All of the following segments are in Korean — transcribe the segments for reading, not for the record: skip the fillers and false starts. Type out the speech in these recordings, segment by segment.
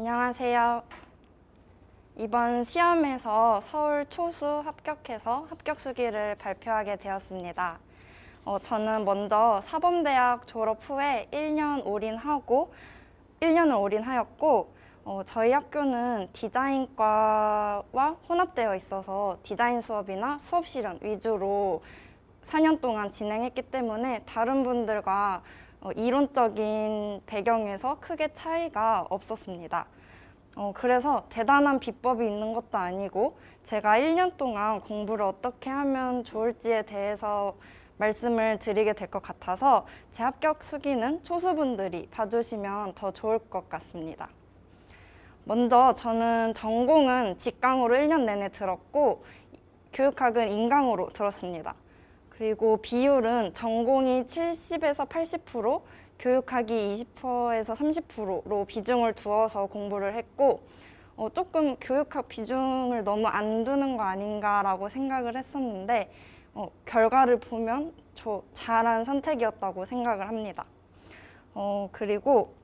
안녕하세요. 이번 시험에서 서울 초수 합격해서 합격 수기를 발표하게 되었습니다. 저는 먼저 사범대학 졸업 후에 1년을 올인하였고 저희 학교는 디자인과와 혼합되어 있어서 디자인 수업이나 수업 실현 위주로 4년 동안 진행했기 때문에 다른 분들과 이론적인 배경에서 크게 차이가 없었습니다. 그래서 대단한 비법이 있는 것도 아니고 제가 1년 동안 공부를 어떻게 하면 좋을지에 대해서 말씀을 드리게 될 것 같아서 제 합격 수기는 초수분들이 봐주시면 더 좋을 것 같습니다. 먼저 저는 전공은 직강으로 1년 내내 들었고 교육학은 인강으로 들었습니다. 그리고 비율은 전공이 70에서 80%, 교육학이 20%에서 30%로 비중을 두어서 공부를 했고 조금 교육학 비중을 너무 안 두는 거 아닌가라고 생각을 했었는데 결과를 보면 잘한 선택이었다고 생각을 합니다. 그리고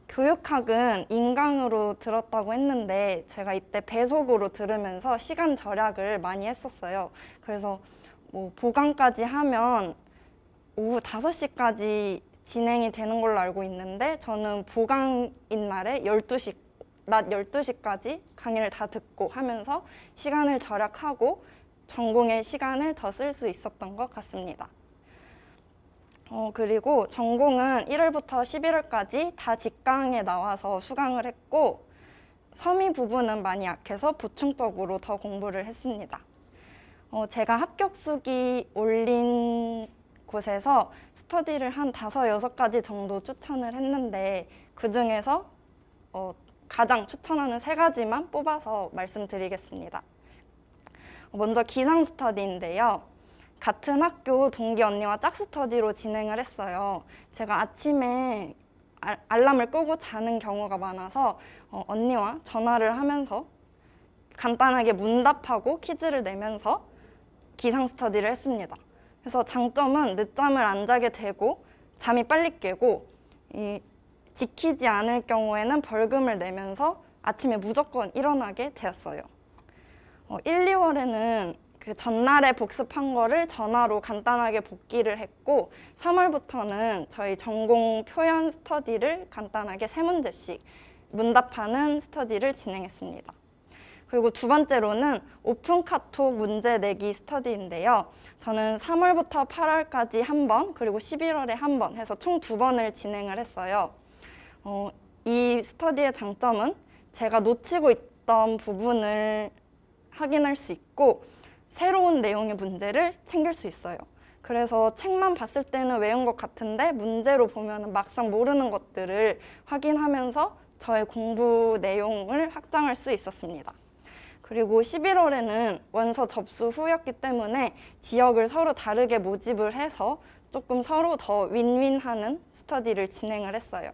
교육학은 인강으로 들었다고 했는데 제가 이때 배속으로 들으면서 시간 절약을 많이 했었어요. 그래서 보강까지 하면 오후 5시까지 진행이 되는 걸로 알고 있는데 저는 보강인 날에 낮 12시까지 강의를 다 듣고 하면서 시간을 절약하고 전공의 시간을 더 쓸 수 있었던 것 같습니다. 그리고 전공은 1월부터 11월까지 다 직강에 나와서 수강을 했고 서미 부분은 많이 약해서 보충적으로 더 공부를 했습니다. 제가 합격 수기 올린 곳에서 스터디를 한 5, 6가지 정도 추천을 했는데 그중에서 가장 추천하는 3가지만 뽑아서 말씀드리겠습니다. 먼저 기상 스터디인데요. 같은 학교 동기 언니와 짝스터디로 진행을 했어요. 제가 아침에 알람을 끄고 자는 경우가 많아서 언니와 전화를 하면서 간단하게 문답하고 퀴즈를 내면서 기상 스터디를 했습니다. 그래서 장점은 늦잠을 안 자게 되고 잠이 빨리 깨고 지키지 않을 경우에는 벌금을 내면서 아침에 무조건 일어나게 되었어요. 1, 2월에는 그 전날에 복습한 거를 전화로 간단하게 복기를 했고 3월부터는 저희 전공 표현 스터디를 간단하게 3문제씩 문답하는 스터디를 진행했습니다. 그리고 두 번째로는 오픈 카톡 문제 내기 스터디인데요. 저는 3월부터 8월까지 한 번, 그리고 11월에 한 번 해서 총 2번을 진행을 했어요. 이 스터디의 장점은 제가 놓치고 있던 부분을 확인할 수 있고 새로운 내용의 문제를 챙길 수 있어요. 그래서 책만 봤을 때는 외운 것 같은데 문제로 보면 막상 모르는 것들을 확인하면서 저의 공부 내용을 확장할 수 있었습니다. 그리고 11월에는 원서 접수 후였기 때문에 지역을 서로 다르게 모집을 해서 조금 서로 더 윈윈하는 스터디를 진행을 했어요.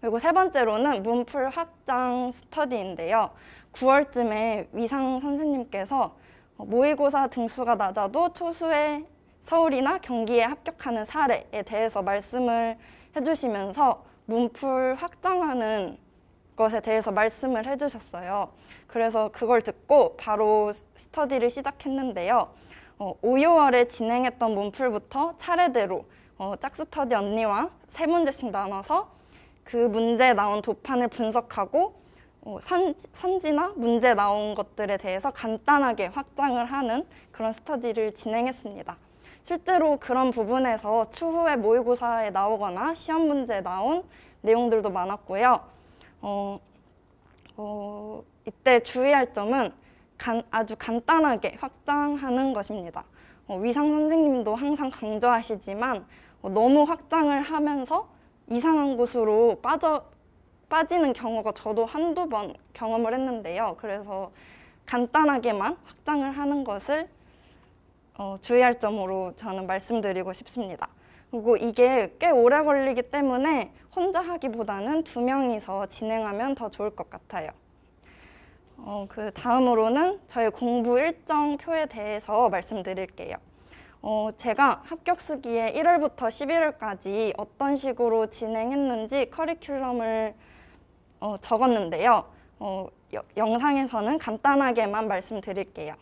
그리고 세 번째로는 문풀 확장 스터디인데요. 9월쯤에 위상 선생님께서 모의고사 등수가 낮아도 초수에 서울이나 경기에 합격하는 사례에 대해서 말씀을 해주시면서 문풀 확장하는 것에 대해서 말씀을 해주셨어요. 그래서 그걸 듣고 바로 스터디를 시작했는데요. 5, 6월에 진행했던 문풀부터 차례대로 짝스터디 언니와 3문제씩 나눠서 그 문제에 나온 도판을 분석하고 선지나 문제 나온 것들에 대해서 간단하게 확장을 하는 그런 스터디를 진행했습니다. 실제로 그런 부분에서 추후에 모의고사에 나오거나 시험 문제에 나온 내용들도 많았고요. 이때 주의할 점은 아주 간단하게 확장하는 것입니다. 위상 선생님도 항상 강조하시지만 너무 확장을 하면서 이상한 곳으로 빠지는 경우가 저도 한두 번 경험을 했는데요. 그래서 간단하게만 확장을 하는 것을 주의할 점으로 저는 말씀드리고 싶습니다. 그리고 이게 꽤 오래 걸리기 때문에 혼자 하기보다는 2명이서 진행하면 더 좋을 것 같아요. 그 다음으로는 저희 공부 일정표에 대해서 말씀드릴게요. 제가 합격 수기에 1월부터 11월까지 어떤 식으로 진행했는지 커리큘럼을 적었는데요. 영상에서는 간단하게만 말씀드릴게요.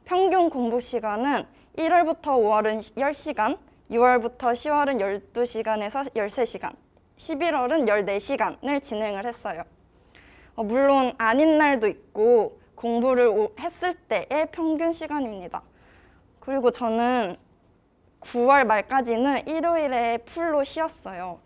평균 공부 시간은 1월부터 5월은 10시간, 6월부터 10월은 12시간에서 13시간, 11월은 14시간을 진행을 했어요. 물론 아닌 날도 있고 공부를 했을 때의 평균 시간입니다. 그리고 저는 9월 말까지는 일요일에 풀로 쉬었어요.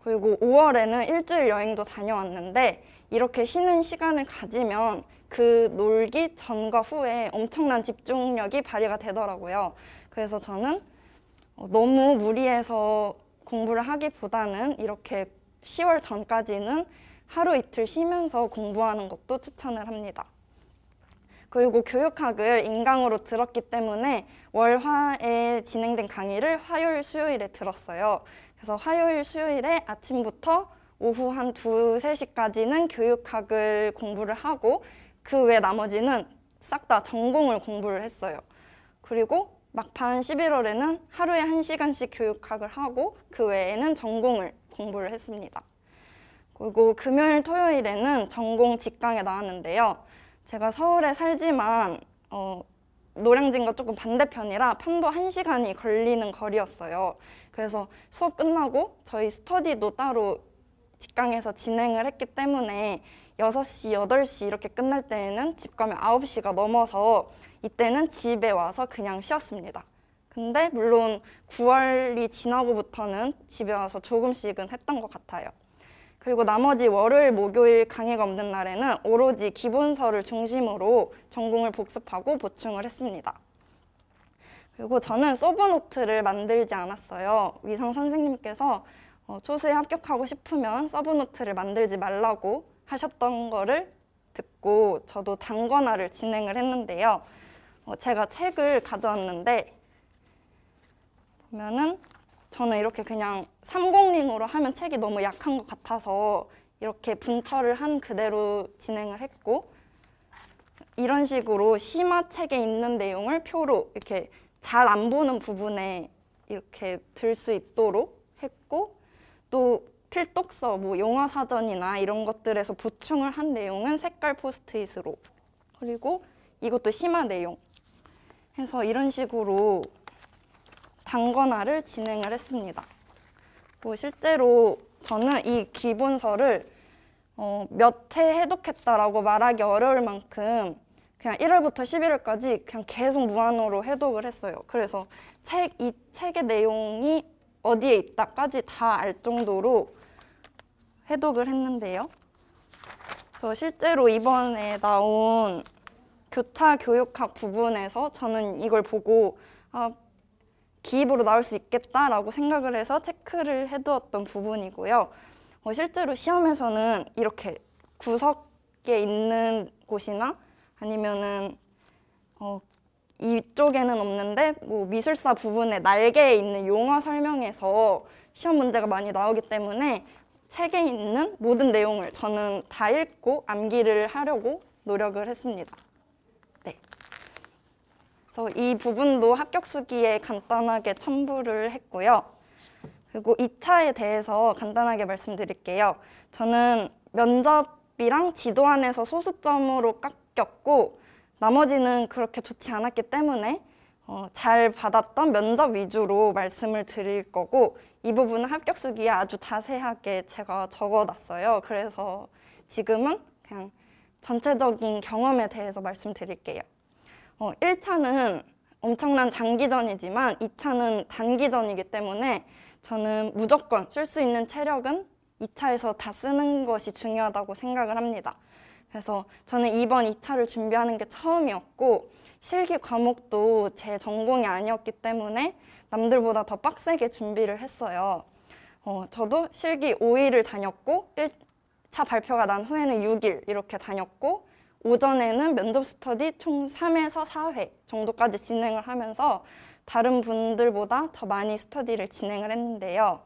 그리고 5월에는 일주일 여행도 다녀왔는데 이렇게 쉬는 시간을 가지면 그 놀기 전과 후에 엄청난 집중력이 발휘가 되더라고요. 그래서 저는 너무 무리해서 공부를 하기보다는 이렇게 10월 전까지는 하루 이틀 쉬면서 공부하는 것도 추천을 합니다. 그리고 교육학을 인강으로 들었기 때문에 월화에 진행된 강의를 화요일, 수요일에 들었어요. 그래서 화요일, 수요일에 아침부터 오후 한 2, 3시까지는 교육학을 공부를 하고 그 외 나머지는 싹 다 전공을 공부를 했어요. 그리고 막판 11월에는 하루에 1시간씩 교육학을 하고 그 외에는 전공을 공부를 했습니다. 그리고 금요일, 토요일에는 전공 직강에 나왔는데요. 제가 서울에 살지만 노량진과 조금 반대편이라 편도 1시간이 걸리는 거리였어요. 그래서 수업 끝나고 저희 스터디도 따로 직강에서 진행을 했기 때문에 6시, 8시 이렇게 끝날 때에는 집 가면 9시가 넘어서 이때는 집에 와서 그냥 쉬었습니다. 근데 물론 9월이 지나고부터는 집에 와서 조금씩은 했던 것 같아요. 그리고 나머지 월요일, 목요일 강의가 없는 날에는 오로지 기본서를 중심으로 전공을 복습하고 보충을 했습니다. 그리고 저는 서브노트를 만들지 않았어요. 위상 선생님께서 초수에 합격하고 싶으면 서브노트를 만들지 말라고 하셨던 거를 듣고 저도 단권화를 진행을 했는데요. 제가 책을 가져왔는데 보면은 저는 이렇게 그냥 3공링으로 하면 책이 너무 약한 것 같아서 이렇게 분철을 한 그대로 진행을 했고 이런 식으로 심화책에 있는 내용을 표로 이렇게 잘 안 보는 부분에 이렇게 들 수 있도록 했고 또 필독서, 용어 사전이나 이런 것들에서 보충을 한 내용은 색깔 포스트잇으로 그리고 이것도 심화 내용 해서 이런 식으로 단권화를 진행을 했습니다. 실제로 저는 이 기본서를 몇 회 해독했다라고 말하기 어려울 만큼 그냥 1월부터 11월까지 그냥 계속 무한으로 해독을 했어요. 그래서 이 책의 내용이 어디에 있다까지 다 알 정도로 해독을 했는데요. 그래서 실제로 이번에 나온 교차 교육학 부분에서 저는 이걸 보고 기입으로 나올 수 있겠다라고 생각을 해서 체크를 해두었던 부분이고요. 실제로 시험에서는 이렇게 구석에 있는 곳이나 아니면은 이쪽에는 없는데 미술사 부분에 날개에 있는 용어 설명에서 시험 문제가 많이 나오기 때문에 책에 있는 모든 내용을 저는 다 읽고 암기를 하려고 노력을 했습니다. 네. 그래서 이 부분도 합격 수기에 간단하게 첨부를 했고요. 그리고 2차에 대해서 간단하게 말씀드릴게요. 저는 면접이랑 지도안에서 소수점으로 깎였고 나머지는 그렇게 좋지 않았기 때문에 잘 받았던 면접 위주로 말씀을 드릴 거고 이 부분은 합격 수기에 아주 자세하게 제가 적어놨어요. 그래서 지금은 그냥 전체적인 경험에 대해서 말씀드릴게요. 1차는 엄청난 장기전이지만 2차는 단기전이기 때문에 저는 무조건 쓸 수 있는 체력은 2차에서 다 쓰는 것이 중요하다고 생각을 합니다. 그래서 저는 이번 2차를 준비하는 게 처음이었고 실기 과목도 제 전공이 아니었기 때문에 남들보다 더 빡세게 준비를 했어요. 저도 실기 5일을 다녔고 1차 발표가 난 후에는 6일 이렇게 다녔고 오전에는 면접 스터디 총 3에서 4회 정도까지 진행을 하면서 다른 분들보다 더 많이 스터디를 진행을 했는데요.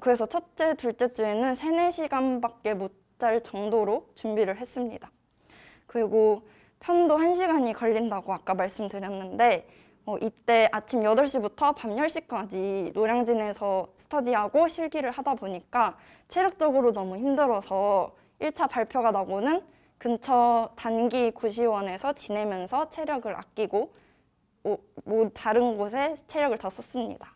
그래서 첫째, 둘째 주에는 3, 4시간밖에 못 잘 정도로 준비를 했습니다. 그리고 편도 1시간이 걸린다고 아까 말씀드렸는데 이때 아침 8시부터 밤 10시까지 노량진에서 스터디하고 실기를 하다 보니까 체력적으로 너무 힘들어서 1차 발표가 나고는 근처 단기 고시원에서 지내면서 체력을 아끼고 다른 곳에 체력을 더 썼습니다.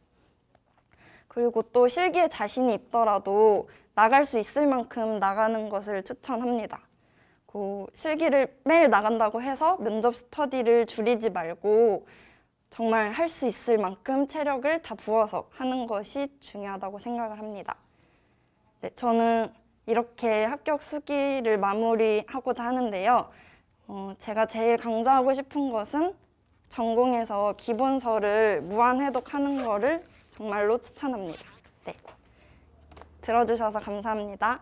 그리고 또 실기에 자신이 있더라도 나갈 수 있을 만큼 나가는 것을 추천합니다. 실기를 매일 나간다고 해서 면접 스터디를 줄이지 말고 정말 할 수 있을 만큼 체력을 다 부어서 하는 것이 중요하다고 생각을 합니다. 네, 저는 이렇게 합격 수기를 마무리하고자 하는데요. 제가 제일 강조하고 싶은 것은 전공에서 기본서를 무한해독하는 거를 정말로 추천합니다. 네, 들어주셔서 감사합니다.